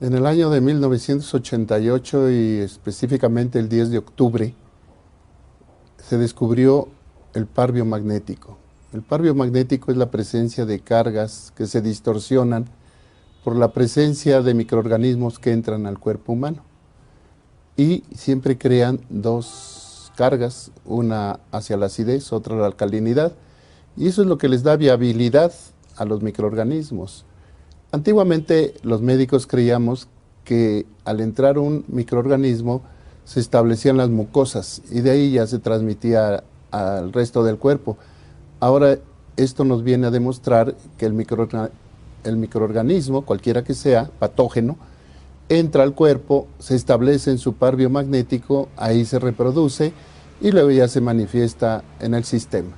En el año de 1988 y específicamente el 10 de octubre se descubrió el par biomagnético. El par biomagnético es la presencia de cargas que se distorsionan por la presencia de microorganismos que entran al cuerpo humano y siempre crean dos cargas, una hacia la acidez, otra a la alcalinidad, y eso es lo que les da viabilidad a los microorganismos. Antiguamente los médicos creíamos que al entrar un microorganismo se establecían las mucosas y de ahí ya se transmitía al resto del cuerpo. Ahora esto nos viene a demostrar que el microorganismo, cualquiera que sea, patógeno, entra al cuerpo, se establece en su par biomagnético, ahí se reproduce y luego ya se manifiesta en el sistema.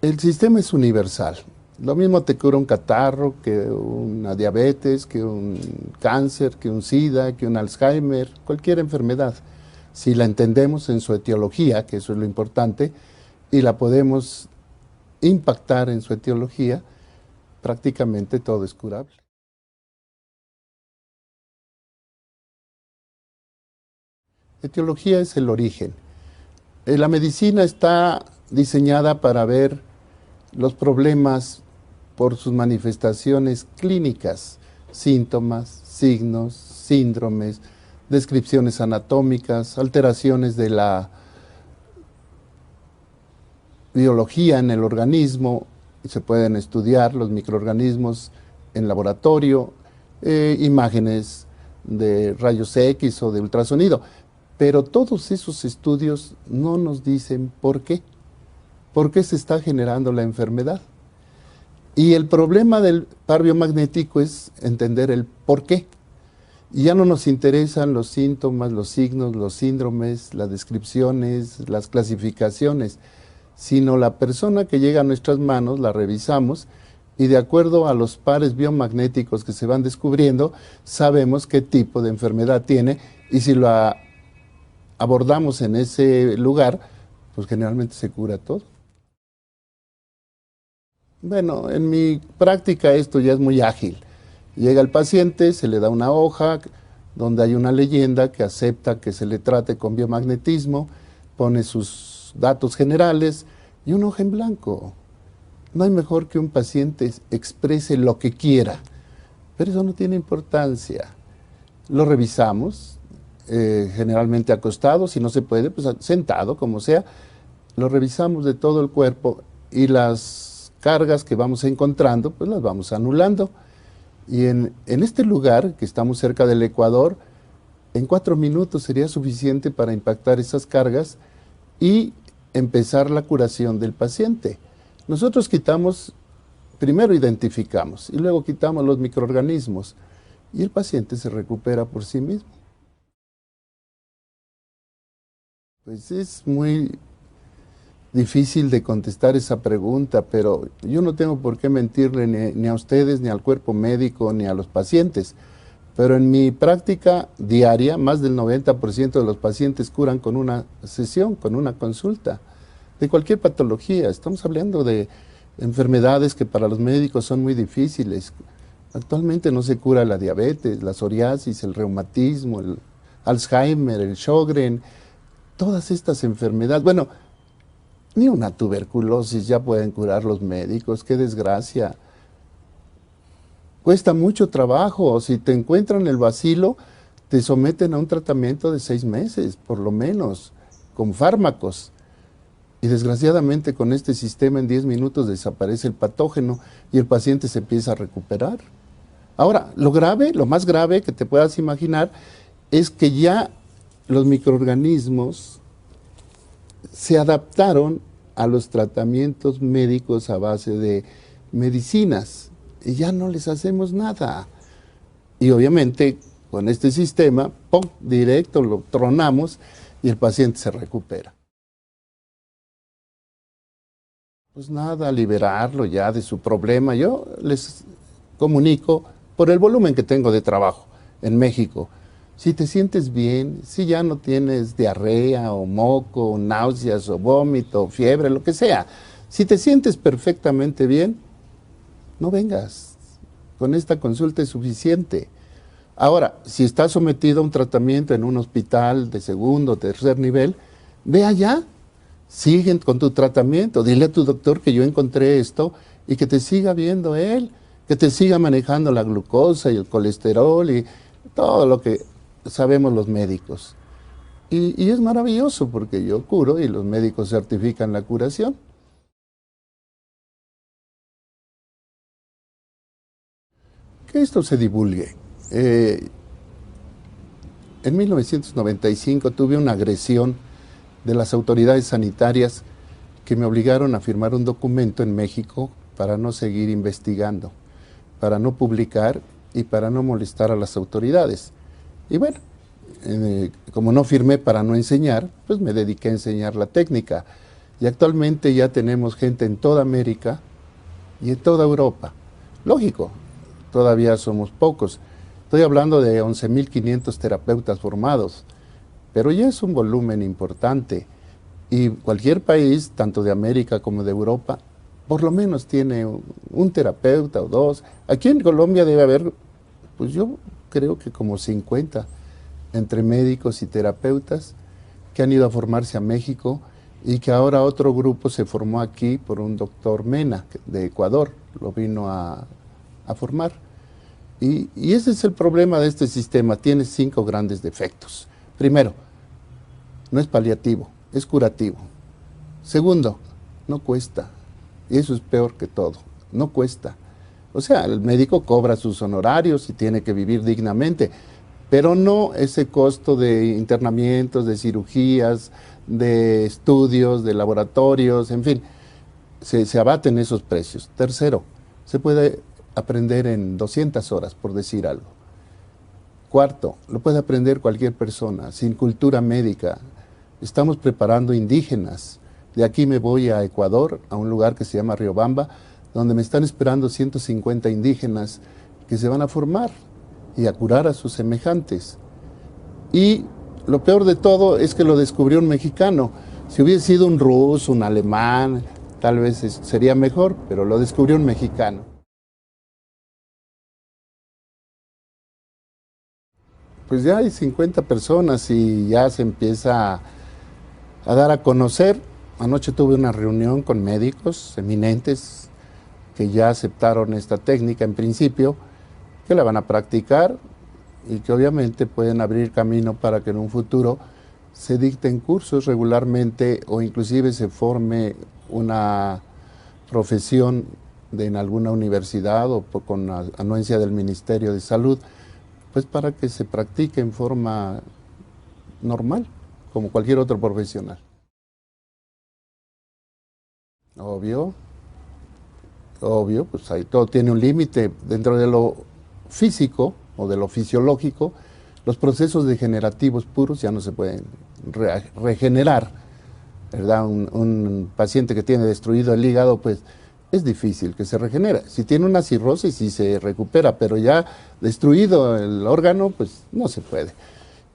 El sistema es universal. Lo mismo te cura un catarro, que una diabetes, que un cáncer, que un SIDA, que un Alzheimer, cualquier enfermedad. Si la entendemos en su etiología, que eso es lo importante, y la podemos impactar en su etiología, prácticamente todo es curable. Etiología es el origen. La medicina está diseñada para ver los problemas por sus manifestaciones clínicas, síntomas, signos, síndromes, descripciones anatómicas, alteraciones de la biología en el organismo. Se pueden estudiar los microorganismos en laboratorio, imágenes de rayos X o de ultrasonido, pero todos esos estudios no nos dicen por qué se está generando la enfermedad. Y el problema del par biomagnético es entender el por qué. Y ya no nos interesan los síntomas, los signos, los síndromes, las descripciones, las clasificaciones, sino la persona que llega a nuestras manos, la revisamos y de acuerdo a los pares biomagnéticos que se van descubriendo, sabemos qué tipo de enfermedad tiene y si la abordamos en ese lugar, pues generalmente se cura todo. Bueno, en mi práctica esto ya es muy ágil. Llega el paciente, se le da una hoja donde hay una leyenda que acepta que se le trate con biomagnetismo, pone sus datos generales y una hoja en blanco. No hay mejor que un paciente exprese lo que quiera, pero eso no tiene importancia. Lo revisamos, generalmente acostado, si no se puede, pues sentado, como sea. Lo revisamos de todo el cuerpo y las cargas que vamos encontrando, pues las vamos anulando. Y en este lugar, que estamos cerca del Ecuador, en 4 minutos sería suficiente para impactar esas cargas y empezar la curación del paciente. Nosotros quitamos, primero identificamos y luego quitamos los microorganismos y el paciente se recupera por sí mismo. Pues es muy difícil de contestar esa pregunta, pero yo no tengo por qué mentirle ni a ustedes, ni al cuerpo médico, ni a los pacientes. Pero en mi práctica diaria, más del 90% de los pacientes curan con una sesión, con una consulta, de cualquier patología. Estamos hablando de enfermedades que para los médicos son muy difíciles. Actualmente no se cura la diabetes, la psoriasis, el reumatismo, el Alzheimer, el Sjögren, todas estas enfermedades. Bueno, ni una tuberculosis ya pueden curar los médicos, qué desgracia. Cuesta mucho trabajo, si te encuentran el bacilo, te someten a un tratamiento de 6 meses, por lo menos, con fármacos. Y desgraciadamente con este sistema en 10 minutos desaparece el patógeno y el paciente se empieza a recuperar. Ahora, lo grave, lo más grave que te puedas imaginar, es que ya los microorganismos se adaptaron a los tratamientos médicos a base de medicinas y ya no les hacemos nada. Y obviamente con este sistema, ¡pum!, directo lo tronamos y el paciente se recupera. Pues nada, liberarlo ya de su problema. Yo les comunico por el volumen que tengo de trabajo en México. Si te sientes bien, si ya no tienes diarrea o moco, o náuseas o vómito, o fiebre, lo que sea, si te sientes perfectamente bien, no vengas. Con esta consulta es suficiente. Ahora, si estás sometido a un tratamiento en un hospital de segundo o tercer nivel, ve allá, siguen con tu tratamiento, dile a tu doctor que yo encontré esto y que te siga viendo él, que te siga manejando la glucosa y el colesterol y todo lo que sabemos los médicos. Y es maravilloso porque yo curo y los médicos certifican la curación. Que esto se divulgue. En 1995 tuve una agresión de las autoridades sanitarias que me obligaron a firmar un documento en México para no seguir investigando, para no publicar y para no molestar a las autoridades. Y bueno, como no firmé para no enseñar, pues me dediqué a enseñar la técnica. Y actualmente ya tenemos gente en toda América y en toda Europa. Lógico, todavía somos pocos. Estoy hablando de 11.500 terapeutas formados, pero ya es un volumen importante. Y cualquier país, tanto de América como de Europa, por lo menos tiene un terapeuta o dos. Aquí en Colombia debe haber, pues yo creo que como 50, entre médicos y terapeutas, que han ido a formarse a México y que ahora otro grupo se formó aquí por un doctor Mena, de Ecuador, lo vino a formar. Y ese es el problema de este sistema, tiene 5 grandes defectos. Primero, no es paliativo, es curativo. Segundo, no cuesta, y eso es peor que todo, no cuesta. O sea, el médico cobra sus honorarios y tiene que vivir dignamente, pero no ese costo de internamientos, de cirugías, de estudios, de laboratorios, en fin, se abaten esos precios. Tercero, se puede aprender en 200 horas, por decir algo. Cuarto, lo puede aprender cualquier persona, sin cultura médica. Estamos preparando indígenas. De aquí me voy a Ecuador, a un lugar que se llama Riobamba, donde me están esperando 150 indígenas que se van a formar y a curar a sus semejantes. Y lo peor de todo es que lo descubrió un mexicano. Si hubiese sido un ruso, un alemán, tal vez sería mejor, pero lo descubrió un mexicano. Pues ya hay 50 personas y ya se empieza a dar a conocer. Anoche tuve una reunión con médicos eminentes que ya aceptaron esta técnica en principio, que la van a practicar y que obviamente pueden abrir camino para que en un futuro se dicten cursos regularmente o inclusive se forme una profesión en alguna universidad o con anuencia del Ministerio de Salud, pues para que se practique en forma normal, como cualquier otro profesional. Obvio, obvio, pues ahí todo tiene un límite. Dentro de lo físico o de lo fisiológico, los procesos degenerativos puros ya no se pueden regenerar, ¿verdad? Un paciente que tiene destruido el hígado, pues es difícil que se regenere. Si tiene una cirrosis, sí se recupera, pero ya destruido el órgano, pues no se puede.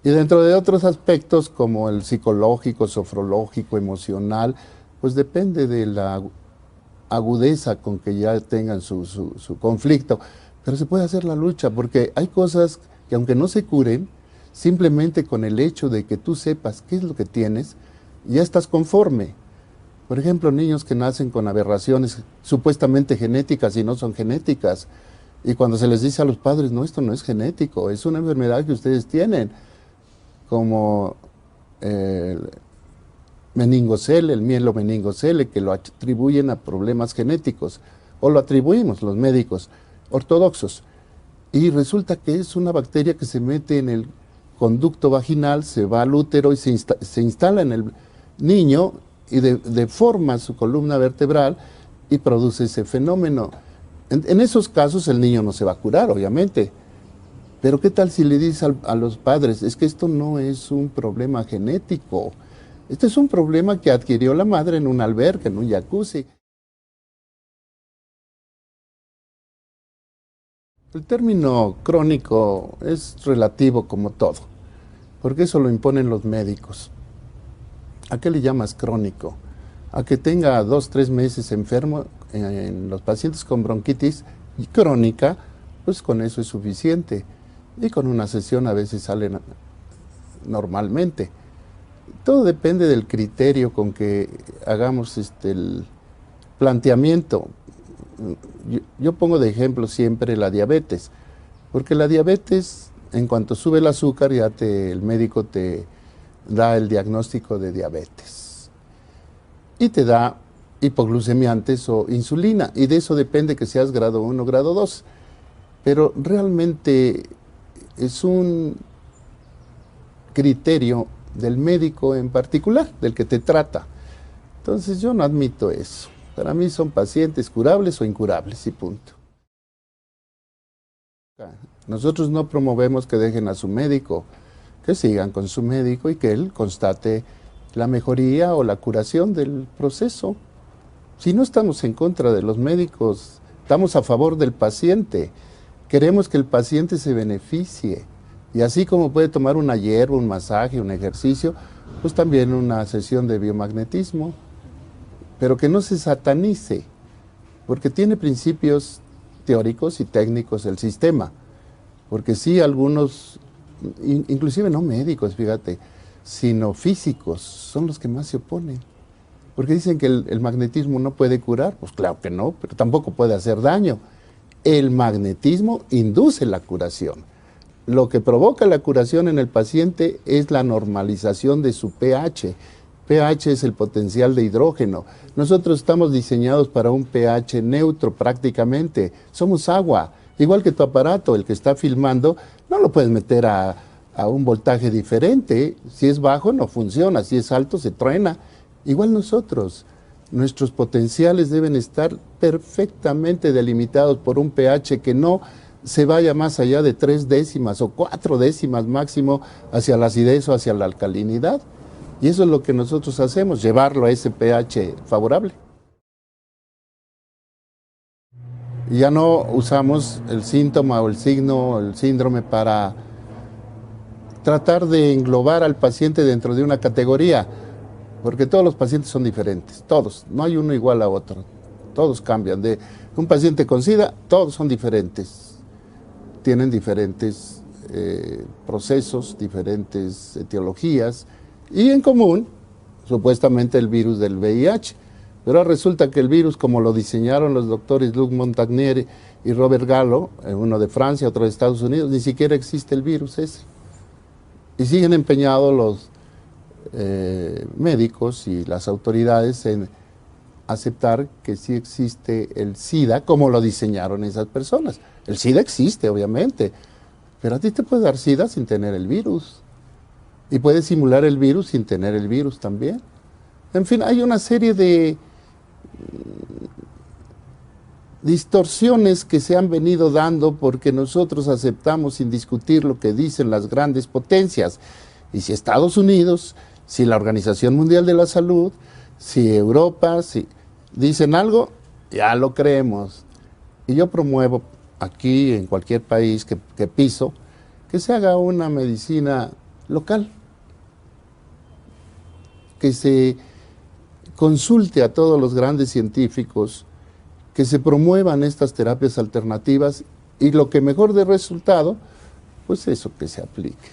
Y dentro de otros aspectos, como el psicológico, sofrológico, emocional, pues depende de la agudeza con que ya tengan su conflicto. Pero se puede hacer la lucha, porque hay cosas que aunque no se curen, simplemente con el hecho de que tú sepas qué es lo que tienes, ya estás conforme. Por ejemplo, niños que nacen con aberraciones supuestamente genéticas y no son genéticas. Y cuando se les dice a los padres, no, esto no es genético, es una enfermedad que ustedes tienen, como el meningocele, el mielomeningocele, que lo atribuyen a problemas genéticos, o lo atribuimos los médicos ortodoxos. Y resulta que es una bacteria que se mete en el conducto vaginal, se va al útero y se instala en el niño y deforma su columna vertebral y produce ese fenómeno. En esos casos el niño no se va a curar, obviamente. Pero ¿qué tal si le dices a los padres, es que esto no es un problema genético, este es un problema que adquirió la madre en un alberca, en un jacuzzi? El término crónico es relativo como todo, porque eso lo imponen los médicos. ¿A qué le llamas crónico? A que tenga 2, 3 meses enfermo, en los pacientes con bronquitis crónica, pues con eso es suficiente. Y con una sesión a veces salen normalmente. Todo depende del criterio con que hagamos el planteamiento. Yo pongo de ejemplo siempre la diabetes, porque la diabetes, en cuanto sube el azúcar, ya el médico te da el diagnóstico de diabetes y te da hipoglucemiantes o insulina, y de eso depende que seas grado 1 o grado 2. Pero realmente es un criterio del médico en particular, del que te trata. Entonces yo no admito eso. Para mí son pacientes curables o incurables y punto. Nosotros no promovemos que dejen a su médico, que sigan con su médico y que él constate la mejoría o la curación del proceso. Si no estamos en contra de los médicos, estamos a favor del paciente. Queremos que el paciente se beneficie. Y así como puede tomar una hierba, un masaje, un ejercicio, pues también una sesión de biomagnetismo. Pero que no se satanice, porque tiene principios teóricos y técnicos el sistema. Porque sí, algunos, inclusive no médicos, fíjate, sino físicos, son los que más se oponen. Porque dicen que el magnetismo no puede curar. Pues claro que no, pero tampoco puede hacer daño. El magnetismo induce la curación. Lo que provoca la curación en el paciente es la normalización de su pH. pH es el potencial de hidrógeno. Nosotros estamos diseñados para un pH neutro prácticamente. Somos agua. Igual que tu aparato, el que está filmando, no lo puedes meter a un voltaje diferente. Si es bajo, no funciona. Si es alto, se truena. Igual nosotros. Nuestros potenciales deben estar perfectamente delimitados por un pH que no se vaya más allá de 3 décimas o 4 décimas máximo hacia la acidez o hacia la alcalinidad. Y eso es lo que nosotros hacemos, llevarlo a ese pH favorable. Y ya no usamos el síntoma o el signo o el síndrome para tratar de englobar al paciente dentro de una categoría, porque todos los pacientes son diferentes, todos, no hay uno igual a otro, todos cambian. De un paciente con SIDA, todos son diferentes. Tienen diferentes procesos, diferentes etiologías y en común, supuestamente, el virus del VIH. Pero resulta que el virus, como lo diseñaron los doctores Luc Montagnier y Robert Gallo, uno de Francia, otro de Estados Unidos, ni siquiera existe el virus ese. Y siguen empeñados los médicos y las autoridades en aceptar que sí existe el SIDA, como lo diseñaron esas personas. El SIDA existe, obviamente, pero a ti te puede dar SIDA sin tener el virus. Y puedes simular el virus sin tener el virus también. En fin, hay una serie de distorsiones que se han venido dando porque nosotros aceptamos sin discutir lo que dicen las grandes potencias. Y si Estados Unidos, si la Organización Mundial de la Salud, si Europa, si dicen algo, ya lo creemos. Y yo promuevo aquí, en cualquier país que piso, que se haga una medicina local, que se consulte a todos los grandes científicos, que se promuevan estas terapias alternativas y lo que mejor dé resultado, pues eso que se aplique.